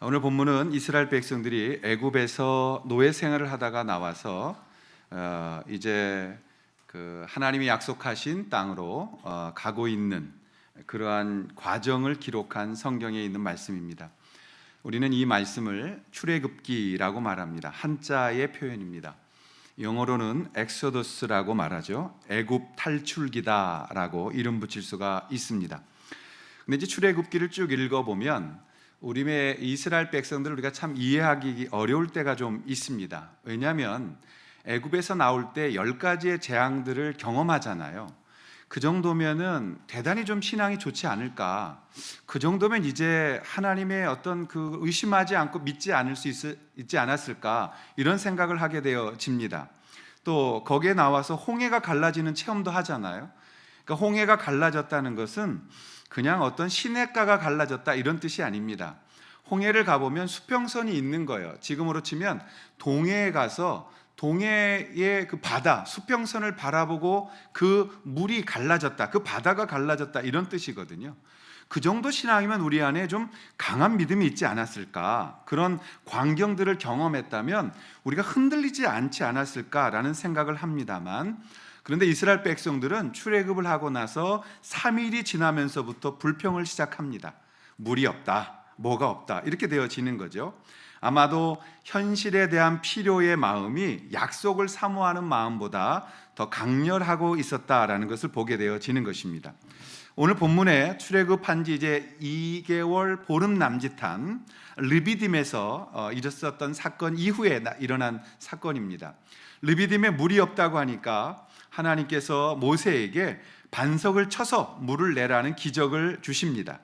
오늘 본문은 이스라엘 백성들이 애굽에서 노예 생활을 하다가 나와서 이제 그 하나님이 약속하신 땅으로 가고 있는 그러한 과정을 기록한 성경에 있는 말씀입니다. 우리는 이 말씀을 출애굽기라고 말합니다. 한자의 표현입니다. 영어로는 엑소더스라고 말하죠. 애굽 탈출기다라고 이름 붙일 수가 있습니다. 근데 이제 출애굽기를 쭉 읽어보면 우리의 이스라엘 백성들을 우리가 참 이해하기 어려울 때가 좀 있습니다. 왜냐하면 애굽에서 나올 때 10가지의 재앙들을 경험하잖아요. 그 정도면은 대단히 좀 신앙이 좋지 않을까. 그 정도면 이제 하나님의 어떤 그 의심하지 않고 믿지 않을 수 있지 않았을까, 이런 생각을 하게 되어집니다. 또 거기에 나와서 홍해가 갈라지는 체험도 하잖아요. 그러니까 홍해가 갈라졌다는 것은 그냥 어떤 시냇가가 갈라졌다 이런 뜻이 아닙니다. 홍해를 가보면 수평선이 있는 거예요. 지금으로 치면 동해에 가서 동해의 그 바다, 수평선을 바라보고 그 물이 갈라졌다, 그 바다가 갈라졌다, 이런 뜻이거든요. 그 정도 신앙이면 우리 안에 좀 강한 믿음이 있지 않았을까, 그런 광경들을 경험했다면 우리가 흔들리지 않지 않았을까라는 생각을 합니다만, 그런데 이스라엘 백성들은 출애굽을 하고 나서 3일이 지나면서부터 불평을 시작합니다. 물이 없다, 뭐가 없다, 이렇게 되어지는 거죠. 아마도 현실에 대한 필요의 마음이 약속을 사모하는 마음보다 더 강렬하고 있었다라는 것을 보게 되어지는 것입니다. 오늘 본문에 출애굽한 지 이제 2개월 보름 남짓한 르비딤에서 있었던 사건 이후에 일어난 사건입니다. 르비딤에 물이 없다고 하니까 하나님께서 모세에게 반석을 쳐서 물을 내라는 기적을 주십니다.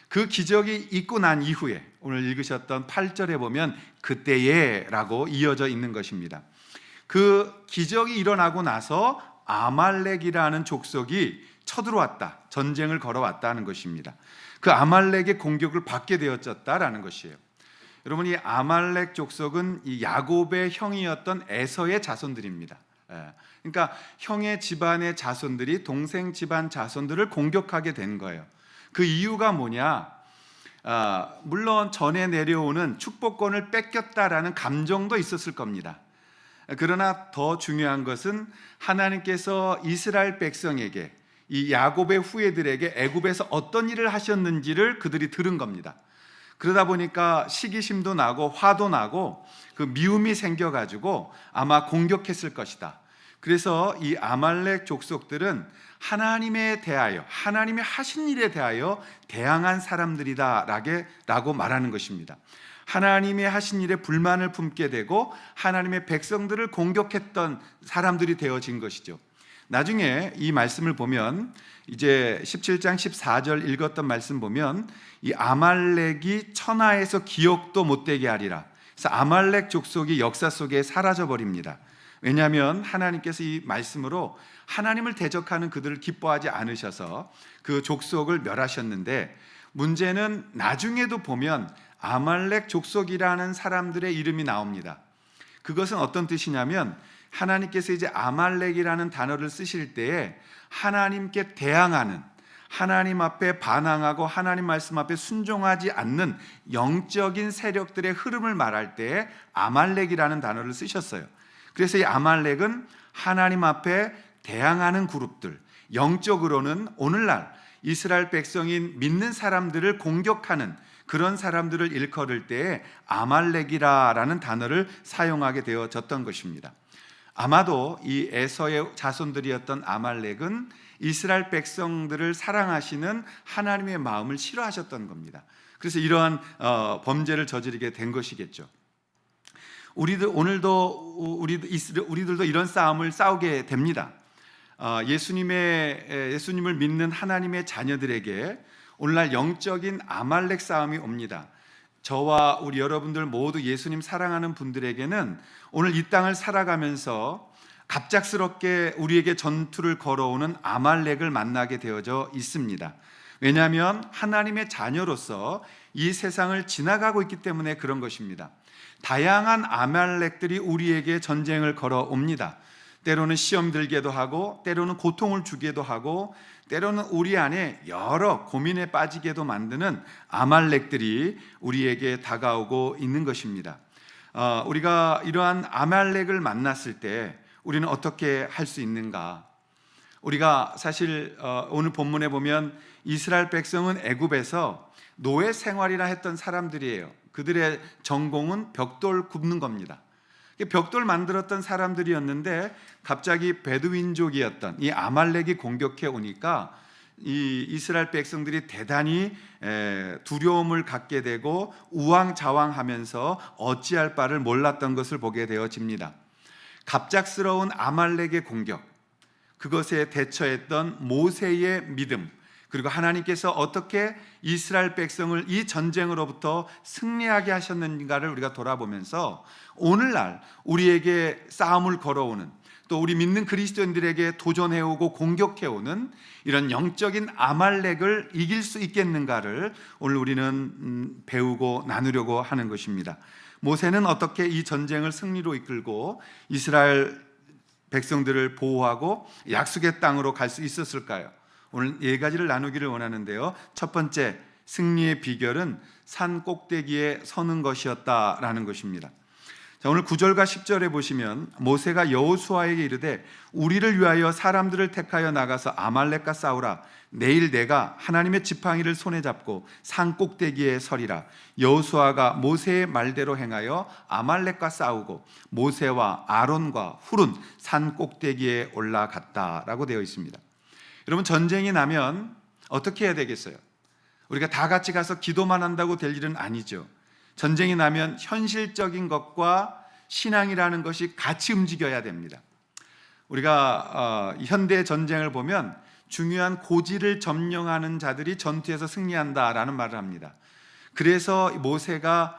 그 기적이 있고 난 이후에 오늘 읽으셨던 8절에 보면 그때에 라고 이어져 있는 것입니다. 그 기적이 일어나고 나서 아말렉이라는 족속이 쳐들어왔다, 전쟁을 걸어왔다는 것입니다. 그 아말렉의 공격을 받게 되었다라는 것이에요. 여러분, 이 아말렉 족속은 이 야곱의 형이었던 에서의 자손들입니다. 그러니까 형의 집안의 자손들이 동생 집안 자손들을 공격하게 된 거예요. 그 이유가 뭐냐? 물론 전에 내려오는 축복권을 뺏겼다라는 감정도 있었을 겁니다. 그러나 더 중요한 것은 하나님께서 이스라엘 백성에게, 이 야곱의 후예들에게 애굽에서 어떤 일을 하셨는지를 그들이 들은 겁니다. 그러다 보니까 시기심도 나고 화도 나고 그 미움이 생겨가지고 아마 공격했을 것이다. 그래서 이 아말렉 족속들은 하나님에 대하여, 하나님이 하신 일에 대하여 대항한 사람들이다 라고 말하는 것입니다. 하나님이 하신 일에 불만을 품게 되고 하나님의 백성들을 공격했던 사람들이 되어진 것이죠. 나중에 이 말씀을 보면 이제 17장 14절 읽었던 말씀 보면 이 아말렉이 천하에서 기억도 못되게 하리라. 그래서 아말렉 족속이 역사 속에 사라져 버립니다. 왜냐하면 하나님께서 이 말씀으로 하나님을 대적하는 그들을 기뻐하지 않으셔서 그 족속을 멸하셨는데, 문제는 나중에도 보면 아말렉 족속이라는 사람들의 이름이 나옵니다. 그것은 어떤 뜻이냐면 하나님께서 이제 아말렉이라는 단어를 쓰실 때에 하나님께 대항하는, 하나님 앞에 반항하고 하나님 말씀 앞에 순종하지 않는 영적인 세력들의 흐름을 말할 때 아말렉이라는 단어를 쓰셨어요. 그래서 이 아말렉은 하나님 앞에 대항하는 그룹들, 영적으로는 오늘날 이스라엘 백성인 믿는 사람들을 공격하는 그런 사람들을 일컬을 때에 아말렉이라는 단어를 사용하게 되어졌던 것입니다. 아마도 이 에서의 자손들이었던 아말렉은 이스라엘 백성들을 사랑하시는 하나님의 마음을 싫어하셨던 겁니다. 그래서 이러한 범죄를 저지르게 된 것이겠죠. 우리들도 이런 싸움을 싸우게 됩니다. 예수님을 믿는 하나님의 자녀들에게 오늘날 영적인 아말렉 싸움이 옵니다. 저와 우리 여러분들 모두 예수님 사랑하는 분들에게는 오늘 이 땅을 살아가면서 갑작스럽게 우리에게 전투를 걸어오는 아말렉을 만나게 되어져 있습니다. 왜냐하면 하나님의 자녀로서 이 세상을 지나가고 있기 때문에 그런 것입니다. 다양한 아말렉들이 우리에게 전쟁을 걸어옵니다. 때로는 시험 들게도 하고, 때로는 고통을 주기도 하고, 때로는 우리 안에 여러 고민에 빠지게도 만드는 아말렉들이 우리에게 다가오고 있는 것입니다. 우리가 이러한 아말렉을 만났을 때 우리는 어떻게 할 수 있는가? 우리가 사실 오늘 본문에 보면 이스라엘 백성은 애굽에서 노예 생활이라 했던 사람들이에요. 그들의 전공은 벽돌 굽는 겁니다. 벽돌 만들었던 사람들이었는데 갑자기 베두인족이었던 이 아말렉이 공격해 오니까 이 이스라엘 백성들이 대단히 두려움을 갖게 되고 우왕좌왕하면서 어찌할 바를 몰랐던 것을 보게 되어집니다. 갑작스러운 아말렉의 공격, 그것에 대처했던 모세의 믿음, 그리고 하나님께서 어떻게 이스라엘 백성을 이 전쟁으로부터 승리하게 하셨는가를 우리가 돌아보면서 오늘날 우리에게 싸움을 걸어오는, 또 우리 믿는 그리스도인들에게 도전해오고 공격해오는 이런 영적인 아말렉을 이길 수 있겠는가를 오늘 우리는 배우고 나누려고 하는 것입니다. 모세는 어떻게 이 전쟁을 승리로 이끌고 이스라엘 백성들을 보호하고 약속의 땅으로 갈 수 있었을까요? 오늘 4가지를 나누기를 원하는데요. 첫 번째, 승리의 비결은 산 꼭대기에 서는 것이었다라는 것입니다. 자, 오늘 9절과 10절에 보시면 모세가 여호수아에게 이르되 우리를 위하여 사람들을 택하여 나가서 아말렉과 싸우라. 내일 내가 하나님의 지팡이를 손에 잡고 산 꼭대기에 서리라. 여호수아가 모세의 말대로 행하여 아말렉과 싸우고 모세와 아론과 훌은 산 꼭대기에 올라갔다라고 되어 있습니다. 여러분, 전쟁이 나면 어떻게 해야 되겠어요? 우리가 다 같이 가서 기도만 한다고 될 일은 아니죠. 전쟁이 나면 현실적인 것과 신앙이라는 것이 같이 움직여야 됩니다. 우리가 현대 전쟁을 보면 중요한 고지를 점령하는 자들이 전투에서 승리한다라는 말을 합니다. 그래서 모세가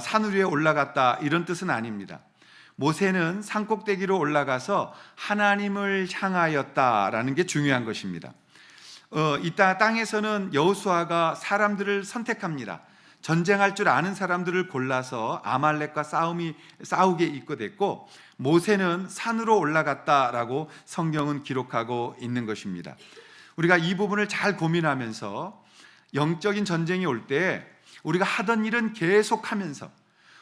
산 위에 올라갔다 이런 뜻은 아닙니다. 모세는 산꼭대기로 올라가서 하나님을 향하였다라는 게 중요한 것입니다. 이 땅에서는 여호수아가 사람들을 선택합니다. 전쟁할 줄 아는 사람들을 골라서 아말렉과 싸우게 이끌어냈고, 모세는 산으로 올라갔다라고 성경은 기록하고 있는 것입니다. 우리가 이 부분을 잘 고민하면서 영적인 전쟁이 올 때 우리가 하던 일은 계속하면서,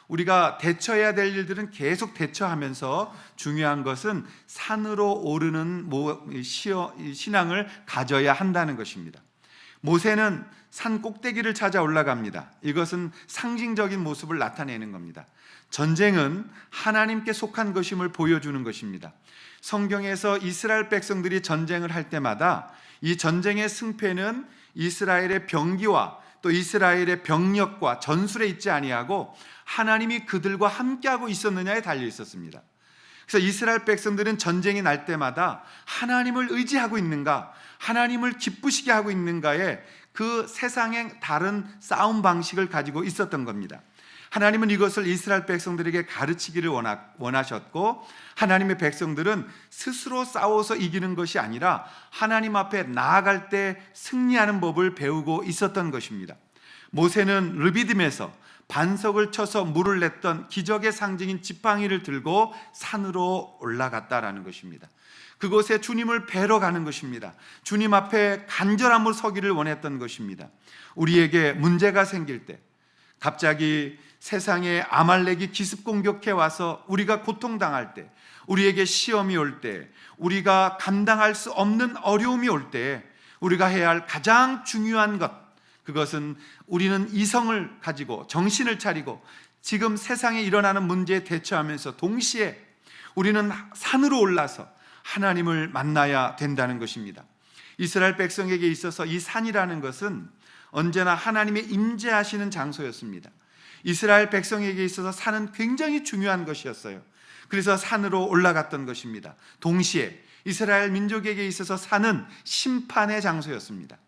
우리가 대처해야 될 일들은 계속 대처하면서, 중요한 것은 산으로 오르는 신앙을 가져야 한다는 것입니다. 모세는 산 꼭대기를 찾아 올라갑니다. 이것은 상징적인 모습을 나타내는 겁니다. 전쟁은 하나님께 속한 것임을 보여주는 것입니다. 성경에서 이스라엘 백성들이 전쟁을 할 때마다 이 전쟁의 승패는 이스라엘의 병기와 또 이스라엘의 병력과 전술에 있지 아니하고 하나님이 그들과 함께하고 있었느냐에 달려 있었습니다. 그래서 이스라엘 백성들은 전쟁이 날 때마다 하나님을 의지하고 있는가, 하나님을 기쁘시게 하고 있는가에 그 세상의 다른 싸움 방식을 가지고 있었던 겁니다. 하나님은 이것을 이스라엘 백성들에게 가르치기를 원하셨고, 하나님의 백성들은 스스로 싸워서 이기는 것이 아니라 하나님 앞에 나아갈 때 승리하는 법을 배우고 있었던 것입니다. 모세는 르비딤에서 반석을 쳐서 물을 냈던 기적의 상징인 지팡이를 들고 산으로 올라갔다라는 것입니다. 그곳에 주님을 뵈러 가는 것입니다. 주님 앞에 간절함으로 서기를 원했던 것입니다. 우리에게 문제가 생길 때, 갑자기 세상에 아말렉이 기습 공격해 와서 우리가 고통당할 때, 우리에게 시험이 올 때, 우리가 감당할 수 없는 어려움이 올 때 우리가 해야 할 가장 중요한 것, 그것은 우리는 이성을 가지고 정신을 차리고 지금 세상에 일어나는 문제에 대처하면서 동시에 우리는 산으로 올라서 하나님을 만나야 된다는 것입니다. 이스라엘 백성에게 있어서 이 산이라는 것은 언제나 하나님의 임재하시는 장소였습니다. 이스라엘 백성에게 있어서 산은 굉장히 중요한 것이었어요. 그래서 산으로 올라갔던 것입니다. 동시에 이스라엘 민족에게 있어서 산은 심판의 장소였습니다.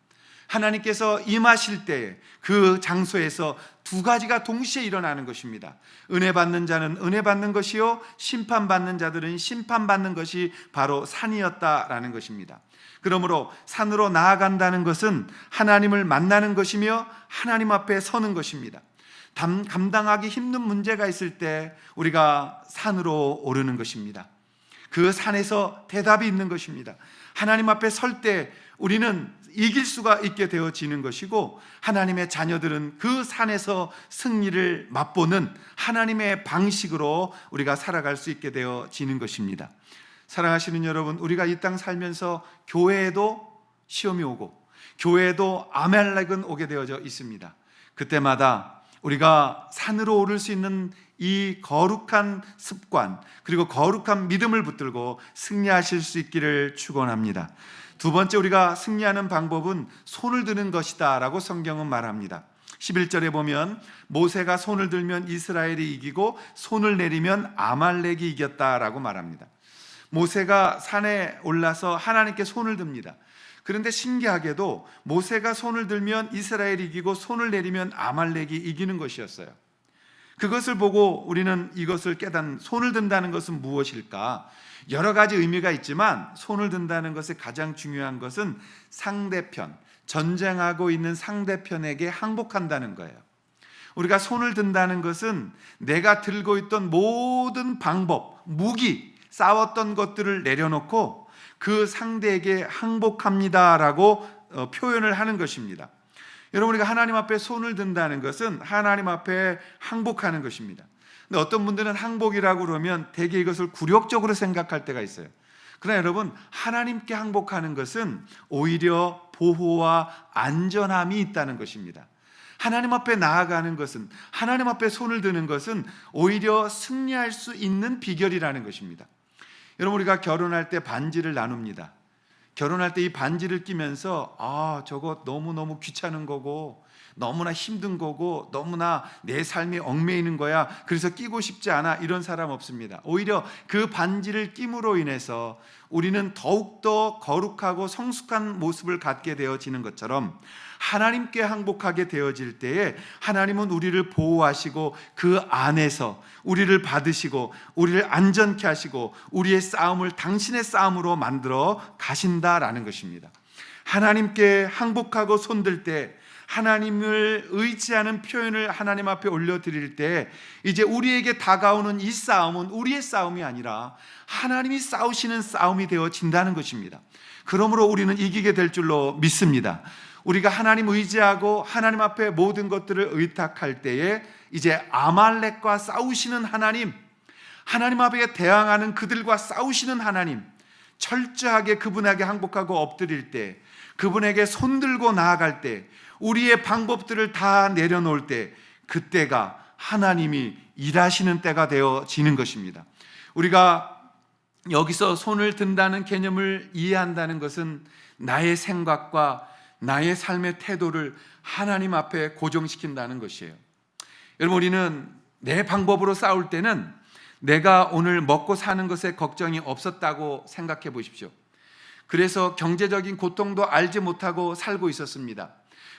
하나님께서 임하실 때에 그 장소에서 2가지가 동시에 일어나는 것입니다. 은혜 받는 자는 은혜 받는 것이요, 심판받는 자들은 심판받는 것이 바로 산이었다라는 것입니다. 그러므로 산으로 나아간다는 것은 하나님을 만나는 것이며 하나님 앞에 서는 것입니다. 감당하기 힘든 문제가 있을 때 우리가 산으로 오르는 것입니다. 그 산에서 대답이 있는 것입니다. 하나님 앞에 설 때 우리는 이길 수가 있게 되어지는 것이고, 하나님의 자녀들은 그 산에서 승리를 맛보는 하나님의 방식으로 우리가 살아갈 수 있게 되어지는 것입니다. 사랑하시는 여러분, 우리가 이 땅 살면서 교회에도 시험이 오고 교회에도 아말렉은 오게 되어져 있습니다. 그때마다 우리가 산으로 오를 수 있는 이 거룩한 습관, 그리고 거룩한 믿음을 붙들고 승리하실 수 있기를 축원합니다. 두 번째, 우리가 승리하는 방법은 손을 드는 것이다 라고 성경은 말합니다. 11절에 보면 모세가 손을 들면 이스라엘이 이기고 손을 내리면 아말렉이 이겼다라고 말합니다. 모세가 산에 올라서 하나님께 손을 듭니다. 그런데 신기하게도 모세가 손을 들면 이스라엘이 이기고 손을 내리면 아말렉이 이기는 것이었어요. 그것을 보고 우리는 이것을 손을 든다는 것은 무엇일까? 여러 가지 의미가 있지만 손을 든다는 것의 가장 중요한 것은 상대편, 전쟁하고 있는 상대편에게 항복한다는 거예요. 우리가 손을 든다는 것은 내가 들고 있던 모든 방법, 무기, 싸웠던 것들을 내려놓고 그 상대에게 항복합니다라고 표현을 하는 것입니다. 여러분, 우리가 하나님 앞에 손을 든다는 것은 하나님 앞에 항복하는 것입니다. 근데 어떤 분들은 항복이라고 그러면 되게 이것을 굴욕적으로 생각할 때가 있어요. 그러나 여러분, 하나님께 항복하는 것은 오히려 보호와 안전함이 있다는 것입니다. 하나님 앞에 나아가는 것은, 하나님 앞에 손을 드는 것은 오히려 승리할 수 있는 비결이라는 것입니다. 여러분, 우리가 결혼할 때 반지를 나눕니다. 결혼할 때 이 반지를 끼면서 저거 너무너무 귀찮은 거고 너무나 힘든 거고 너무나 내 삶이 얽매이는 거야, 그래서 끼고 싶지 않아, 이런 사람 없습니다. 오히려 그 반지를 낌으로 인해서 우리는 더욱더 거룩하고 성숙한 모습을 갖게 되어지는 것처럼, 하나님께 항복하게 되어질 때에 하나님은 우리를 보호하시고 그 안에서 우리를 받으시고 우리를 안전케 하시고 우리의 싸움을 당신의 싸움으로 만들어 가신다라는 것입니다. 하나님께 항복하고 손들 때, 하나님을 의지하는 표현을 하나님 앞에 올려드릴 때, 이제 우리에게 다가오는 이 싸움은 우리의 싸움이 아니라 하나님이 싸우시는 싸움이 되어진다는 것입니다. 그러므로 우리는 이기게 될 줄로 믿습니다. 우리가 하나님 의지하고 하나님 앞에 모든 것들을 의탁할 때에 이제 아말렉과 싸우시는 하나님, 하나님 앞에 대항하는 그들과 싸우시는 하나님, 철저하게 그분에게 항복하고 엎드릴 때, 그분에게 손들고 나아갈 때, 우리의 방법들을 다 내려놓을 때, 그때가 하나님이 일하시는 때가 되어지는 것입니다. 우리가 여기서 손을 든다는 개념을 이해한다는 것은 나의 생각과 나의 삶의 태도를 하나님 앞에 고정시킨다는 것이에요. 여러분, 우리는 내 방법으로 싸울 때는 내가 오늘 먹고 사는 것에 걱정이 없었다고 생각해 보십시오. 그래서 경제적인 고통도 알지 못하고 살고 있었습니다.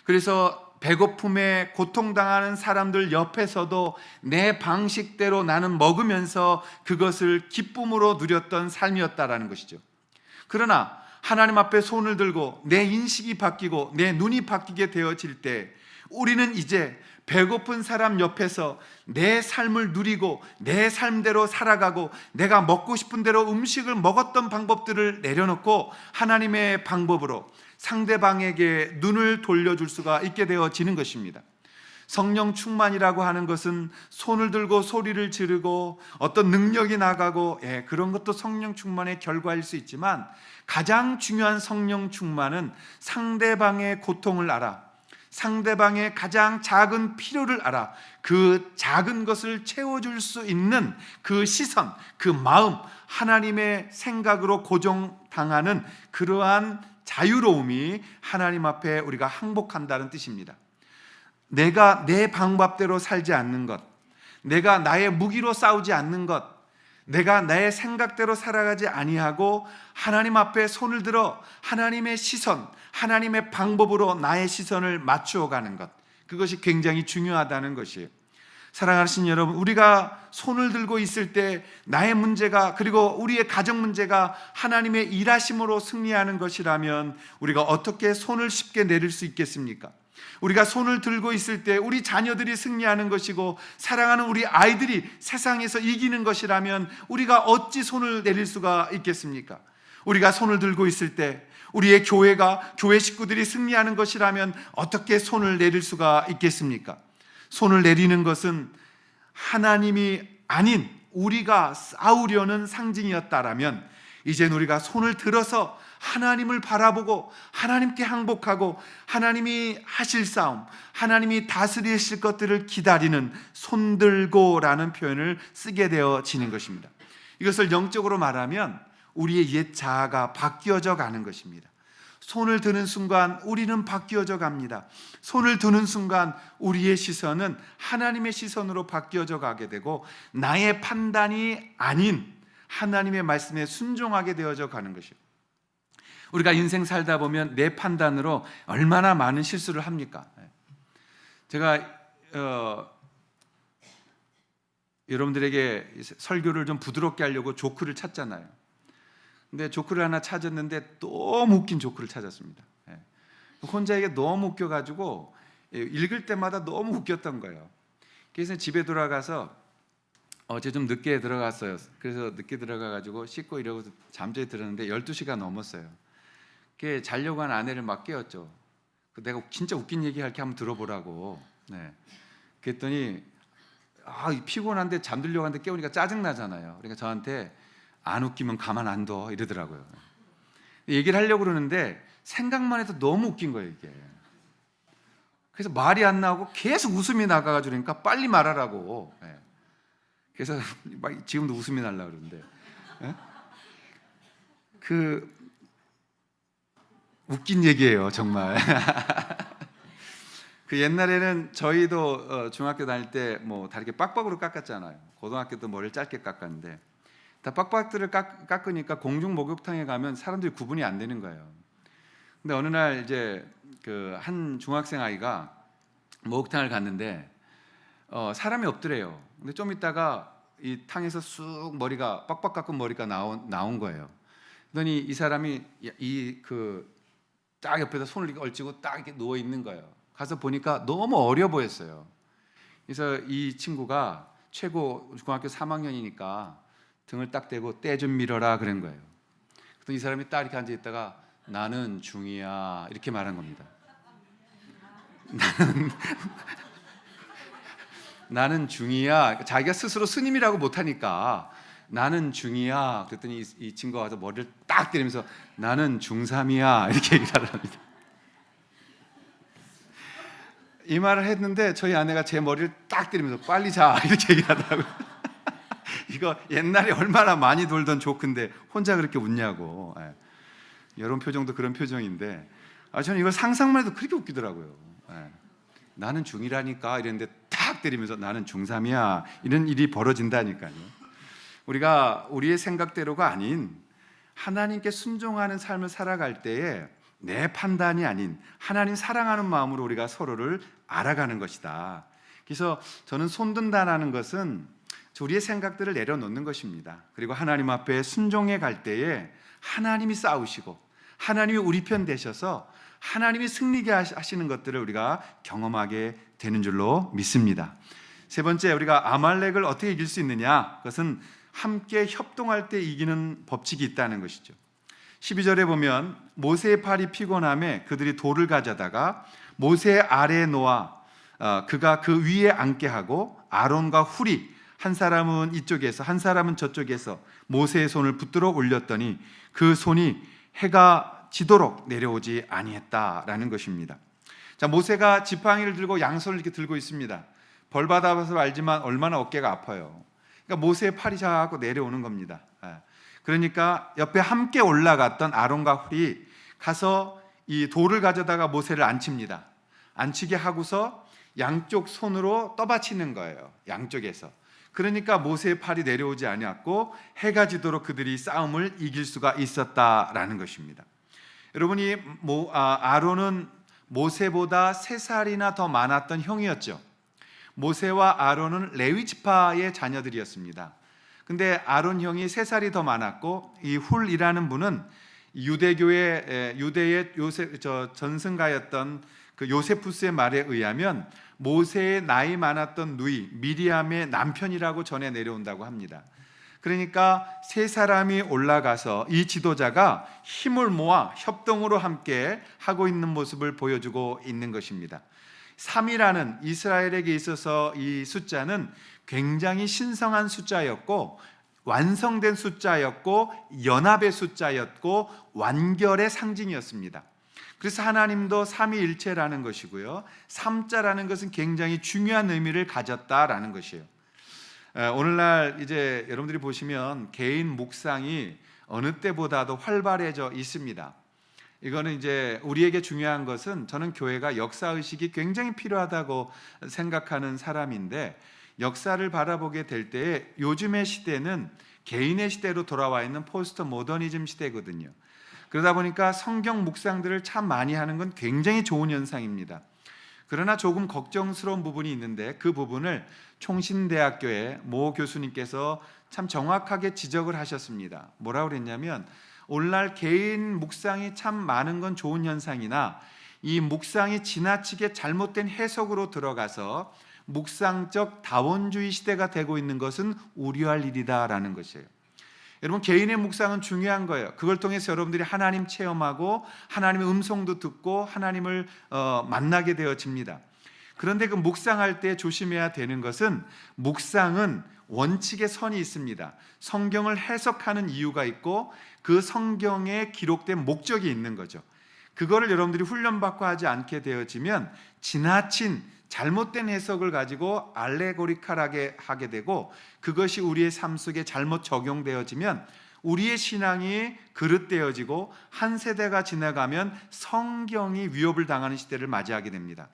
그래서 배고픔에 고통당하는 사람들 옆에서도 내 방식대로 나는 먹으면서 그것을 기쁨으로 누렸던 삶이었다라는 것이죠. 그러나 하나님 앞에 손을 들고 내 인식이 바뀌고 내 눈이 바뀌게 되어질 때, 우리는 이제 배고픈 사람 옆에서 내 삶을 누리고 내 삶대로 살아가고 내가 먹고 싶은 대로 음식을 먹었던 방법들을 내려놓고 하나님의 방법으로 상대방에게 눈을 돌려줄 수가 있게 되어지는 것입니다. 성령 충만이라고 하는 것은 손을 들고 소리를 지르고 어떤 능력이 나가고, 그런 것도 성령 충만의 결과일 수 있지만, 가장 중요한 성령 충만은 상대방의 고통을 알아, 상대방의 가장 작은 필요를 알아, 그 작은 것을 채워줄 수 있는 그 시선, 그 마음, 하나님의 생각으로 고정당하는 그러한 자유로움이 하나님 앞에 우리가 항복한다는 뜻입니다. 내가 내 방법대로 살지 않는 것, 내가 나의 무기로 싸우지 않는 것, 내가 나의 생각대로 살아가지 아니하고 하나님 앞에 손을 들어 하나님의 시선, 하나님의 방법으로 나의 시선을 맞추어 가는 것, 그것이 굉장히 중요하다는 것이에요. 사랑하시는 여러분, 우리가 손을 들고 있을 때 나의 문제가, 그리고 우리의 가정 문제가 하나님의 일하심으로 승리하는 것이라면 우리가 어떻게 손을 쉽게 내릴 수 있겠습니까? 우리가 손을 들고 있을 때 우리 자녀들이 승리하는 것이고 사랑하는 우리 아이들이 세상에서 이기는 것이라면 우리가 어찌 손을 내릴 수가 있겠습니까? 우리가 손을 들고 있을 때 우리의 교회 식구들이 승리하는 것이라면 어떻게 손을 내릴 수가 있겠습니까? 손을 내리는 것은 하나님이 아닌 우리가 싸우려는 상징이었다라면 이젠 우리가 손을 들어서 하나님을 바라보고 하나님께 항복하고 하나님이 하실 싸움, 하나님이 다스리실 것들을 기다리는 손들고라는 표현을 쓰게 되어지는 것입니다. 이것을 영적으로 말하면 우리의 옛 자아가 바뀌어져 가는 것입니다. 손을 드는 순간 우리는 바뀌어져 갑니다. 손을 드는 순간 우리의 시선은 하나님의 시선으로 바뀌어져 가게 되고 나의 판단이 아닌 하나님의 말씀에 순종하게 되어져 가는 것입니다. 우리가 인생 살다 보면 내 판단으로 얼마나 많은 실수를 합니까? 제가 여러분들에게 설교를 좀 부드럽게 하려고 조크를 찾잖아요. 근데 조크를 하나 찾았는데 너무 웃긴 조크를 찾았습니다. 혼자 이게 너무 웃겨가지고 읽을 때마다 너무 웃겼던 거예요. 그래서 집에 돌아가서 어제 좀 늦게 들어갔어요. 그래서 늦게 들어가가지고 씻고 이러고 잠자리 들었는데 12시가 넘었어요. 그게 자려고 한 아내를 막 깨웠죠. 내가 진짜 웃긴 얘기 할게 한번 들어보라고. 그랬더니 피곤한데 잠들려고 하는데 깨우니까 짜증나잖아요. 그러니까 저한테 안 웃기면 가만 안 둬 이러더라고요. 얘기를 하려고 그러는데 생각만 해도 너무 웃긴 거예요 이게. 그래서 말이 안 나오고 계속 웃음이 나가가지고 그러니까 빨리 말하라고. 그래서 막 지금도 웃음이 날라 그러는데 그 웃긴 얘기예요 정말. 그 옛날에는 저희도 중학교 다닐 때 뭐 다 이렇게 빡빡으로 깎았잖아요. 고등학교도 머리를 짧게 깎았는데 다 빡빡들을 깎으니까 공중 목욕탕에 가면 사람들이 구분이 안 되는 거예요. 근데 어느 날 이제 그 한 중학생 아이가 목욕탕을 갔는데 사람이 없더래요. 근데 좀 있다가 이 탕에서 쑥 머리가 빡빡 깎은 머리가 나온 거예요. 그러더니 이 사람이 딱 옆에다 손을 이렇게 얽히고 딱 이렇게 누워 있는 거예요. 가서 보니까 너무 어려 보였어요. 그래서 이 친구가 최고 중학교 3학년이니까 등을 딱 대고 때 좀 밀어라 그런 거예요. 그래서 이 사람이 딱 이렇게 앉아 있다가 나는 중이야 이렇게 말한 겁니다. 나는 중이야. 자기가 스스로 스님이라고 못하니까 나는 중이야. 그랬더니 이 친구가 와서 머리를 딱 때리면서 나는 중3이야 이렇게 얘기를 하랍니다. 이 말을 했는데 저희 아내가 제 머리를 딱 때리면서 빨리 자 이렇게 얘기를 하더라고요. 이거 옛날에 얼마나 많이 돌던 조크인데 혼자 그렇게 웃냐고. 여러분 표정도 그런 표정인데 저는 이거 상상만 해도 그렇게 웃기더라고요. 나는 중이라니까 이랬는데 탁 때리면서 나는 중3이야 이런 일이 벌어진다니까요. 우리가 우리의 생각대로가 아닌 하나님께 순종하는 삶을 살아갈 때에 내 판단이 아닌 하나님 사랑하는 마음으로 우리가 서로를 알아가는 것이다. 그래서 저는 손든다라는 것은 우리의 생각들을 내려놓는 것입니다. 그리고 하나님 앞에 순종해 갈 때에 하나님이 싸우시고 하나님이 우리 편 되셔서 하나님이 승리게 하시는 것들을 우리가 경험하게 되는 줄로 믿습니다. 세 번째, 우리가 아말렉을 어떻게 이길 수 있느냐? 그것은 함께 협동할 때 이기는 법칙이 있다는 것이죠. 12절에 보면 모세의 팔이 피곤함에 그들이 돌을 가져다가 모세 아래에 놓아 그가 그 위에 앉게 하고 아론과 훌이 한 사람은 이쪽에서 한 사람은 저쪽에서 모세의 손을 붙들어 올렸더니 그 손이 해가 지도록 내려오지 아니했다라는 것입니다. 자, 모세가 지팡이를 들고 양손을 이렇게 들고 있습니다. 벌 받아봐서 알지만 얼마나 어깨가 아파요. 그러니까 모세의 팔이 자꾸 내려오는 겁니다. 그러니까 옆에 함께 올라갔던 아론과 훌이 가서 이 돌을 가져다가 모세를 앉힙니다. 앉히게 하고서 양쪽 손으로 떠받치는 거예요. 양쪽에서. 그러니까 모세의 팔이 내려오지 아니었고 해가 지도록 그들이 싸움을 이길 수가 있었다라는 것입니다. 여러분이 아론은 모세보다 3살이나 더 많았던 형이었죠. 모세와 아론은 레위 지파의 자녀들이었습니다. 근데 아론 형이 3살이 더 많았고 이 훌이라는 분은 유대의 전승가였던 그 요세푸스의 말에 의하면 모세의 나이 많았던 누이 미리암의 남편이라고 전해 내려온다고 합니다. 그러니까 세 사람이 올라가서 이 지도자가 힘을 모아 협동으로 함께 하고 있는 모습을 보여주고 있는 것입니다. 3이라는 이스라엘에게 있어서 이 숫자는 굉장히 신성한 숫자였고, 완성된 숫자였고, 연합의 숫자였고, 완결의 상징이었습니다. 그래서 하나님도 삼위일체라는 것이고요, 3자라는 것은 굉장히 중요한 의미를 가졌다라는 것이에요. 오늘날 이제 여러분들이 보시면 개인 묵상이 어느 때보다도 활발해져 있습니다. 이거는 이제 우리에게 중요한 것은, 저는 교회가 역사의식이 굉장히 필요하다고 생각하는 사람인데, 역사를 바라보게 될 때 요즘의 시대는 개인의 시대로 돌아와 있는 포스트 모더니즘 시대거든요. 그러다 보니까 성경 묵상들을 참 많이 하는 건 굉장히 좋은 현상입니다. 그러나 조금 걱정스러운 부분이 있는데, 그 부분을 총신대학교의 모 교수님께서 참 정확하게 지적을 하셨습니다. 뭐라고 그랬냐면, 오늘날 개인 묵상이 참 많은 건 좋은 현상이나 이 묵상이 지나치게 잘못된 해석으로 들어가서 묵상적 다원주의 시대가 되고 있는 것은 우려할 일이다라는 것이에요. 여러분, 개인의 묵상은 중요한 거예요. 그걸 통해서 여러분들이 하나님 체험하고 하나님의 음성도 듣고 하나님을 만나게 되어집니다. 그런데 그 묵상할 때 조심해야 되는 것은, 묵상은 원칙의 선이 있습니다. 성경을 해석하는 이유가 있고 그 성경에 기록된 목적이 있는 거죠. 그거를 여러분들이 훈련받고 하지 않게 되어지면 지나친 잘못된 해석을 가지고 알레고리컬하게 하게 되고, 그것이 우리의 삶 속에 잘못 적용되어지면 우리의 신앙이 그릇되어지고 한 세대가 지나가면 성경이 위협을 당하는 시대를 맞이하게 됩니다.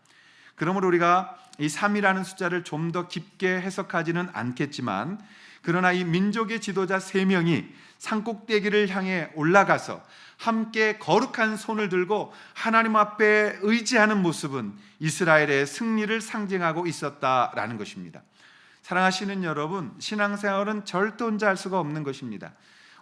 그러므로 우리가 이 3이라는 숫자를 좀 더 깊게 해석하지는 않겠지만, 그러나 이 민족의 지도자 3명이 산꼭대기를 향해 올라가서 함께 거룩한 손을 들고 하나님 앞에 의지하는 모습은 이스라엘의 승리를 상징하고 있었다라는 것입니다. 사랑하시는 여러분, 신앙생활은 절대 혼자 할 수가 없는 것입니다.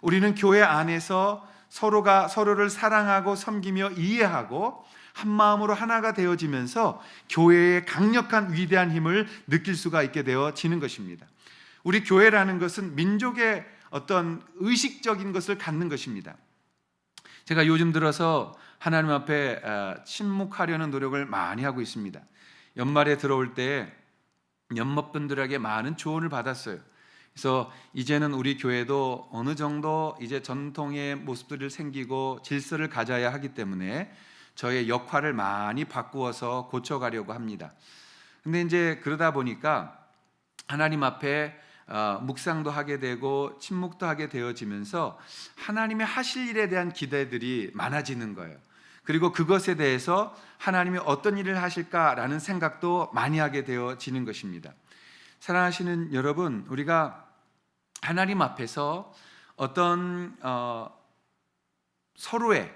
우리는 교회 안에서 서로가 서로를 사랑하고 섬기며 이해하고 한 마음으로 하나가 되어지면서 교회의 강력한 위대한 힘을 느낄 수가 있게 되어지는 것입니다. 우리 교회라는 것은 민족의 어떤 의식적인 것을 갖는 것입니다. 제가 요즘 들어서 하나님 앞에 침묵하려는 노력을 많이 하고 있습니다. 연말에 들어올 때 연못분들에게 많은 조언을 받았어요. 그래서 이제는 우리 교회도 어느 정도 이제 전통의 모습들을 생기고 질서를 가져야 하기 때문에 저의 역할을 많이 바꾸어서 고쳐가려고 합니다. 근데 이제 그러다 보니까 하나님 앞에 묵상도 하게 되고 침묵도 하게 되어지면서 하나님의 하실 일에 대한 기대들이 많아지는 거예요. 그리고 그것에 대해서 하나님이 어떤 일을 하실까라는 생각도 많이 하게 되어지는 것입니다. 사랑하시는 여러분, 우리가 하나님 앞에서 어떤 서로의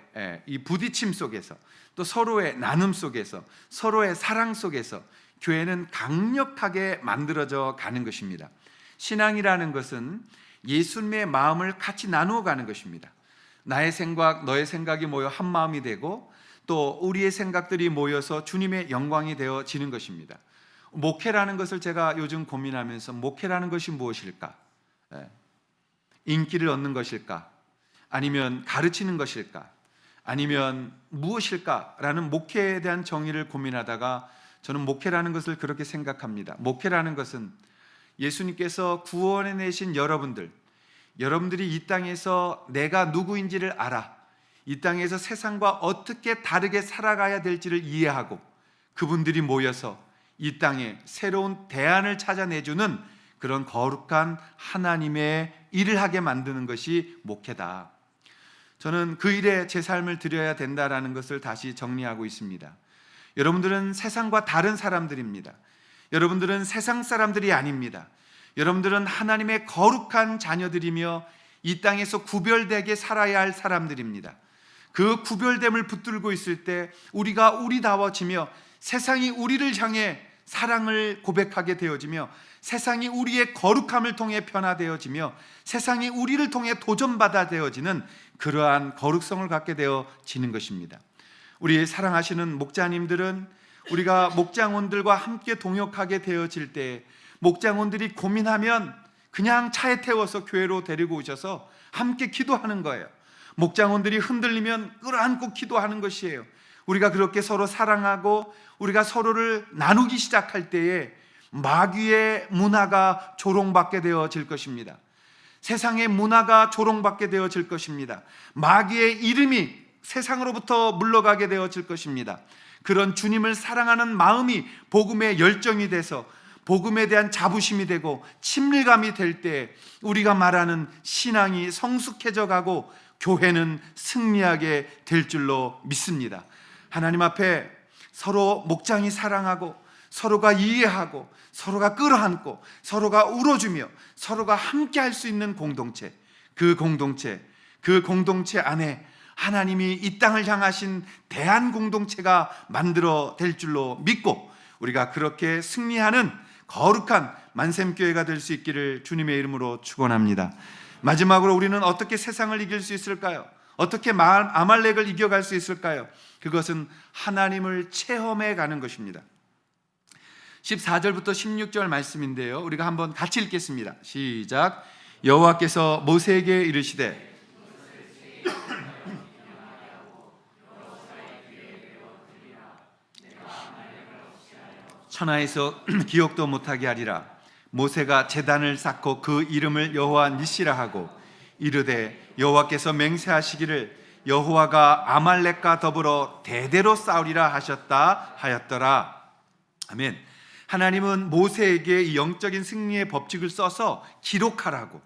이 부딪힘 속에서, 또 서로의 나눔 속에서, 서로의 사랑 속에서 교회는 강력하게 만들어져 가는 것입니다. 신앙이라는 것은 예수님의 마음을 같이 나누어 가는 것입니다. 나의 생각, 너의 생각이 모여 한 마음이 되고, 또 우리의 생각들이 모여서 주님의 영광이 되어지는 것입니다. 목회라는 것을 제가 요즘 고민하면서, 목회라는 것이 무엇일까? 인기를 얻는 것일까? 아니면 가르치는 것일까? 아니면 무엇일까라는 목회에 대한 정의를 고민하다가 저는 목회라는 것을 그렇게 생각합니다. 목회라는 것은 예수님께서 구원해 내신 여러분들이 이 땅에서 내가 누구인지를 알아, 이 땅에서 세상과 어떻게 다르게 살아가야 될지를 이해하고 그분들이 모여서 이 땅에 새로운 대안을 찾아내주는 그런 거룩한 하나님의 일을 하게 만드는 것이 목회다. 저는 그 일에 제 삶을 드려야 된다라는 것을 다시 정리하고 있습니다. 여러분들은 세상과 다른 사람들입니다. 여러분들은 세상 사람들이 아닙니다. 여러분들은 하나님의 거룩한 자녀들이며 이 땅에서 구별되게 살아야 할 사람들입니다. 그 구별됨을 붙들고 있을 때 우리가 우리다워지며 세상이 우리를 향해 사랑을 고백하게 되어지며 세상이 우리의 거룩함을 통해 변화되어지며 세상이 우리를 통해 도전받아 되어지는 그러한 거룩성을 갖게 되어지는 것입니다. 우리 사랑하시는 목자님들은 우리가 목장원들과 함께 동역하게 되어질 때 목장원들이 고민하면 그냥 차에 태워서 교회로 데리고 오셔서 함께 기도하는 거예요. 목장원들이 흔들리면 끌어안고 기도하는 것이에요. 우리가 그렇게 서로 사랑하고 우리가 서로를 나누기 시작할 때에 마귀의 문화가 조롱받게 되어질 것입니다. 세상의 문화가 조롱받게 되어질 것입니다. 마귀의 이름이 세상으로부터 물러가게 되어질 것입니다. 그런 주님을 사랑하는 마음이 복음의 열정이 돼서 복음에 대한 자부심이 되고 친밀감이 될 때 우리가 말하는 신앙이 성숙해져 가고 교회는 승리하게 될 줄로 믿습니다. 하나님 앞에 서로 목장이 사랑하고 서로가 이해하고 서로가 끌어안고 서로가 울어주며 서로가 함께 할 수 있는 공동체, 그 공동체 안에 하나님이 이 땅을 향하신 대한 공동체가 만들어 될 줄로 믿고 우리가 그렇게 승리하는 거룩한 만샘교회가 될 수 있기를 주님의 이름으로 축원합니다. 마지막으로 우리는 어떻게 세상을 이길 수 있을까요? 어떻게 아말렉을 이겨갈 수 있을까요? 그것은 하나님을 체험해 가는 것입니다. 14절부터 16절 말씀인데요, 우리가 한번 같이 읽겠습니다. 시작. 여호와께서 모세에게 이르시되 천하에서 기억도 못하게 하리라. 모세가 제단을 쌓고 그 이름을 여호와 니시라 하고 이르되 여호와께서 맹세하시기를 여호와가 아말렉과 더불어 대대로 싸우리라 하셨다 하였더라. 아멘. 하나님은 모세에게 이 영적인 승리의 법칙을 써서 기록하라고,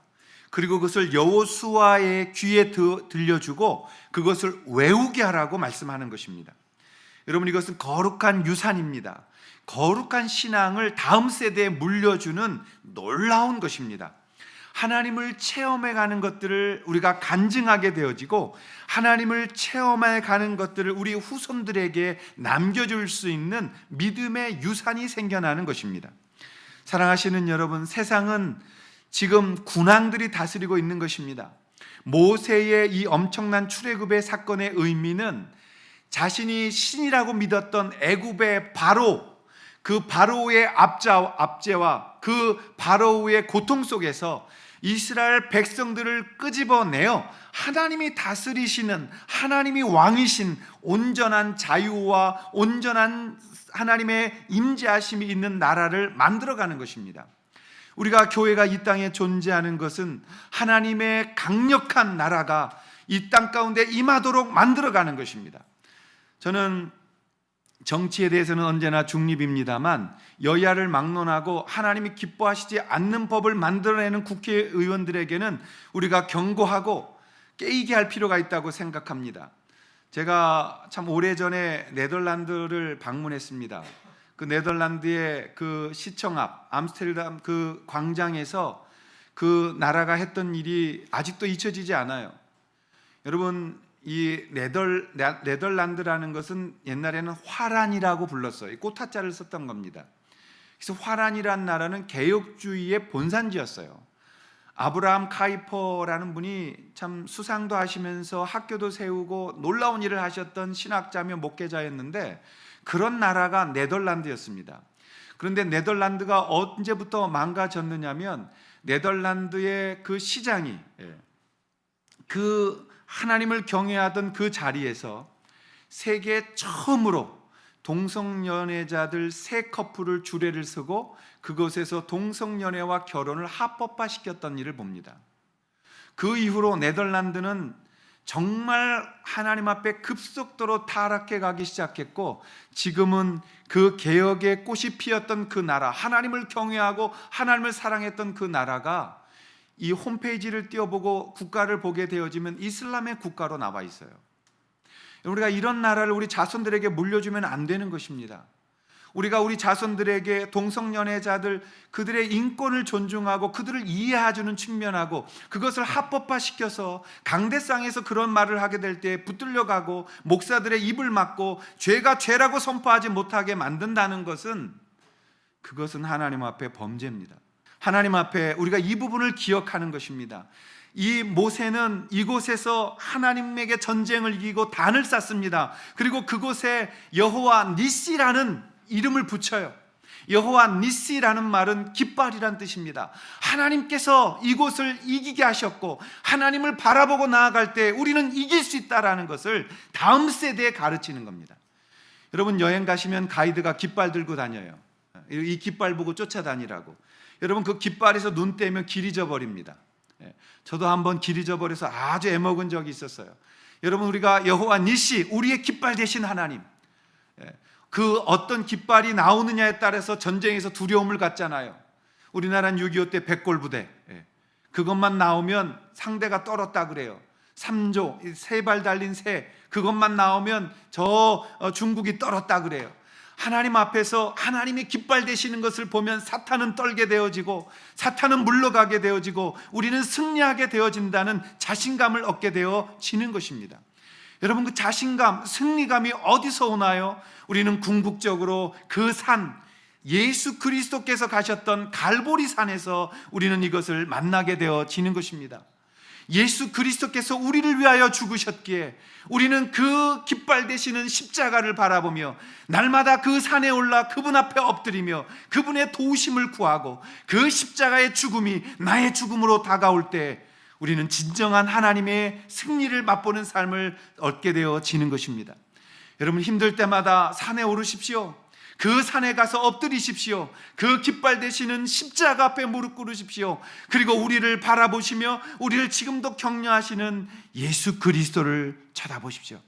그리고 그것을 여호수아의 귀에 들려주고 그것을 외우게 하라고 말씀하는 것입니다. 여러분, 이것은 거룩한 유산입니다. 거룩한 신앙을 다음 세대에 물려주는 놀라운 것입니다. 하나님을 체험해 가는 것들을 우리가 간증하게 되어지고 하나님을 체험해 가는 것들을 우리 후손들에게 남겨줄 수 있는 믿음의 유산이 생겨나는 것입니다. 사랑하시는 여러분, 세상은 지금 군왕들이 다스리고 있는 것입니다. 모세의 이 엄청난 출애굽의 사건의 의미는 자신이 신이라고 믿었던 애굽의 바로, 그 바로의 압제와 그 바로의 고통 속에서 이스라엘 백성들을 끄집어내어 하나님이 다스리시는, 하나님이 왕이신 온전한 자유와 온전한 하나님의 임재하심이 있는 나라를 만들어가는 것입니다. 우리가 교회가 이 땅에 존재하는 것은 하나님의 강력한 나라가 이 땅 가운데 임하도록 만들어가는 것입니다. 저는 정치에 대해서는 언제나 중립입니다만 여야를 막론하고 하나님이 기뻐하시지 않는 법을 만들어내는 국회의원들에게는 우리가 경고하고 깨이게 할 필요가 있다고 생각합니다. 제가 참 오래전에 네덜란드를 방문했습니다. 그 네덜란드의 그 시청 앞 암스테르담 그 광장에서 그 나라가 했던 일이 아직도 잊혀지지 않아요. 여러분, 이 네덜란드라는 것은 옛날에는 화란이라고 불렀어요. 꽃화자를 썼던 겁니다. 그래서 화란이라는 나라는 개혁주의의 본산지였어요. 아브라함 카이퍼라는 분이 참 수상도 하시면서 학교도 세우고 놀라운 일을 하셨던 신학자며 목회자였는데 그런 나라가 네덜란드였습니다. 그런데 네덜란드가 언제부터 망가졌느냐면 네덜란드의 그 시장이 그 하나님을 경외하던 그 자리에서 세계 처음으로 동성연애자들 3커플을 주례를 서고 그곳에서 동성연애와 결혼을 합법화시켰던 일을 봅니다. 그 이후로 네덜란드는 정말 하나님 앞에 급속도로 타락해 가기 시작했고 지금은 그 개혁의 꽃이 피었던 그 나라, 하나님을 경외하고 하나님을 사랑했던 그 나라가 이 홈페이지를 띄워보고 국가를 보게 되어지면 이슬람의 국가로 나와 있어요. 우리가 이런 나라를 우리 자손들에게 물려주면 안 되는 것입니다. 우리가 우리 자손들에게 동성연애자들 그들의 인권을 존중하고 그들을 이해해주는 측면하고 그것을 합법화시켜서 강대상에서 그런 말을 하게 될 때 붙들려가고 목사들의 입을 막고 죄가 죄라고 선포하지 못하게 만든다는 것은 그것은 하나님 앞에 범죄입니다. 하나님 앞에 우리가 이 부분을 기억하는 것입니다. 이 모세는 이곳에서 하나님에게 전쟁을 이기고 단을 쌓습니다. 그리고 그곳에 여호와 니시라는 이름을 붙여요. 여호와 니시라는 말은 깃발이란 뜻입니다. 하나님께서 이곳을 이기게 하셨고 하나님을 바라보고 나아갈 때 우리는 이길 수 있다라는 것을 다음 세대에 가르치는 겁니다. 여러분, 여행 가시면 가이드가 깃발 들고 다녀요. 이 깃발 보고 쫓아다니라고. 여러분, 그 깃발에서 눈 떼면 길 잊어버립니다. 저도 한번 길 잊어버려서 아주 애먹은 적이 있었어요. 여러분, 우리가 여호와 니시, 우리의 깃발 되신 하나님, 그 어떤 깃발이 나오느냐에 따라서 전쟁에서 두려움을 갖잖아요. 우리나라는 6.25 때 백골부대, 그것만 나오면 상대가 떨었다 그래요. 3조, 3발 달린 새, 그것만 나오면 저 중국이 떨었다 그래요. 하나님 앞에서 하나님의 깃발 되시는 것을 보면 사탄은 떨게 되어지고 사탄은 물러가게 되어지고 우리는 승리하게 되어진다는 자신감을 얻게 되어지는 것입니다. 여러분, 그 자신감, 승리감이 어디서 오나요? 우리는 궁극적으로 그 산, 예수 그리스도께서 가셨던 갈보리 산에서 우리는 이것을 만나게 되어지는 것입니다. 예수 그리스도께서 우리를 위하여 죽으셨기에 우리는 그 깃발 되시는 십자가를 바라보며 날마다 그 산에 올라 그분 앞에 엎드리며 그분의 도우심을 구하고 그 십자가의 죽음이 나의 죽음으로 다가올 때 우리는 진정한 하나님의 승리를 맛보는 삶을 얻게 되어지는 것입니다. 여러분, 힘들 때마다 산에 오르십시오. 그 산에 가서 엎드리십시오. 그 깃발 되시는 십자가 앞에 무릎 꿇으십시오. 그리고 우리를 바라보시며 우리를 지금도 격려하시는 예수 그리스도를 쳐다보십시오.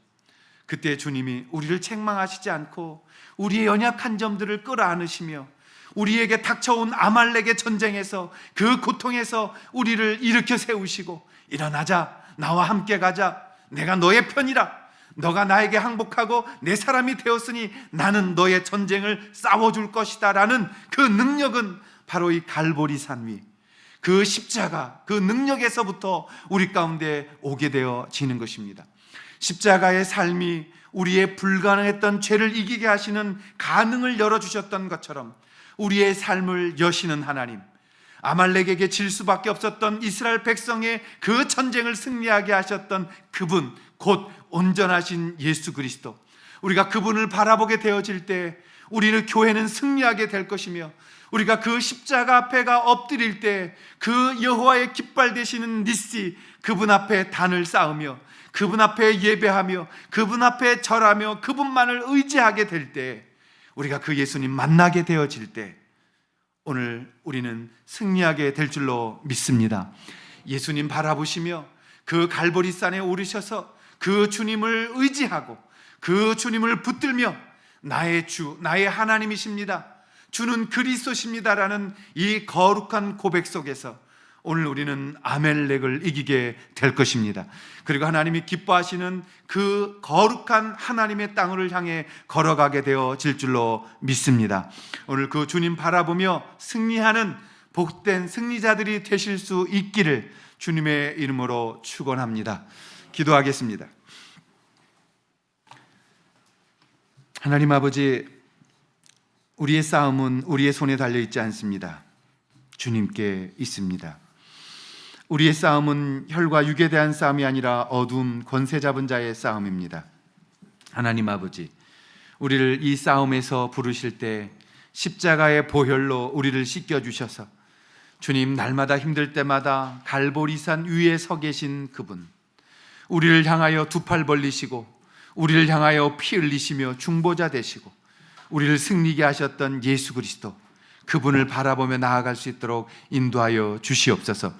그때 주님이 우리를 책망하시지 않고 우리의 연약한 점들을 끌어안으시며 우리에게 닥쳐온 아말렉의 전쟁에서 그 고통에서 우리를 일으켜 세우시고 일어나자, 나와 함께 가자, 내가 너의 편이라, 너가 나에게 항복하고 내 사람이 되었으니 나는 너의 전쟁을 싸워줄 것이다 라는 그 능력은 바로 이 갈보리 산 위, 그 십자가, 그 능력에서부터 우리 가운데 오게 되어지는 것입니다. 십자가의 삶이 우리의 불가능했던 죄를 이기게 하시는 가능을 열어주셨던 것처럼 우리의 삶을 여시는 하나님, 아말렉에게 질 수밖에 없었던 이스라엘 백성의 그 전쟁을 승리하게 하셨던 그분, 곧 온전하신 예수 그리스도, 우리가 그분을 바라보게 되어질 때 우리는 교회는 승리하게 될 것이며 우리가 그 십자가 앞에가 엎드릴 때 그 여호와의 깃발 되시는 니시, 그분 앞에 단을 쌓으며 그분 앞에 예배하며 그분 앞에 절하며 그분만을 의지하게 될 때, 우리가 그 예수님 만나게 되어질 때 오늘 우리는 승리하게 될 줄로 믿습니다. 예수님 바라보시며 그 갈보리산에 오르셔서 그 주님을 의지하고 그 주님을 붙들며 나의 주, 나의 하나님이십니다, 주는 그리스도십니다라는 이 거룩한 고백 속에서 오늘 우리는 아멜렉을 이기게 될 것입니다. 그리고 하나님이 기뻐하시는 그 거룩한 하나님의 땅을 향해 걸어가게 되어질 줄로 믿습니다. 오늘 그 주님 바라보며 승리하는 복된 승리자들이 되실 수 있기를 주님의 이름으로 축원합니다. 기도하겠습니다. 하나님 아버지, 우리의 싸움은 우리의 손에 달려있지 않습니다. 주님께 있습니다. 우리의 싸움은 혈과 육에 대한 싸움이 아니라 어두운 권세 잡은 자의 싸움입니다. 하나님 아버지, 우리를 이 싸움에서 부르실 때 십자가의 보혈로 우리를 씻겨주셔서 주님, 날마다 힘들 때마다 갈보리산 위에 서 계신 그분, 우리를 향하여 두 팔 벌리시고 우리를 향하여 피 흘리시며 중보자 되시고 우리를 승리케 하셨던 예수 그리스도, 그분을 바라보며 나아갈 수 있도록 인도하여 주시옵소서.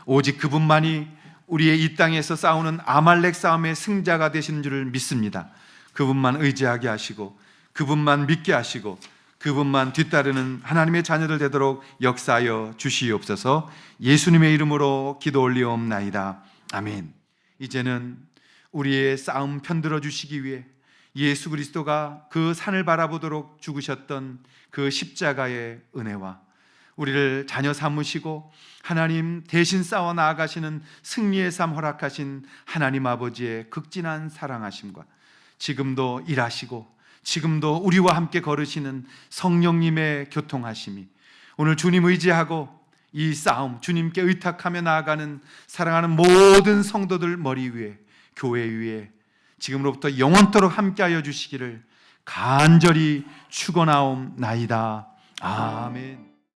오직 그분만이 우리의 이 땅에서 싸우는 아말렉 싸움의 승자가 되시는 줄을 믿습니다. 그분만 의지하게 하시고 그분만 믿게 하시고 그분만 뒤따르는 하나님의 자녀들 되도록 역사하여 주시옵소서. 예수님의 이름으로 기도 올리옵나이다. 아멘. 이제는 우리의 싸움 편들어 주시기 위해 예수 그리스도가 그 산을 바라보도록 죽으셨던 그 십자가의 은혜와 우리를 자녀 삼으시고 하나님 대신 싸워 나아가시는 승리의 삶 허락하신 하나님 아버지의 극진한 사랑하심과 지금도 일하시고 지금도 우리와 함께 걸으시는 성령님의 교통하심이 오늘 주님 의지하고 이 싸움 주님께 의탁하며 나아가는 사랑하는 모든 성도들 머리 위에, 교회 위에 지금으로부터 영원토록 함께하여 주시기를 간절히 축원하옵나이다. 아멘.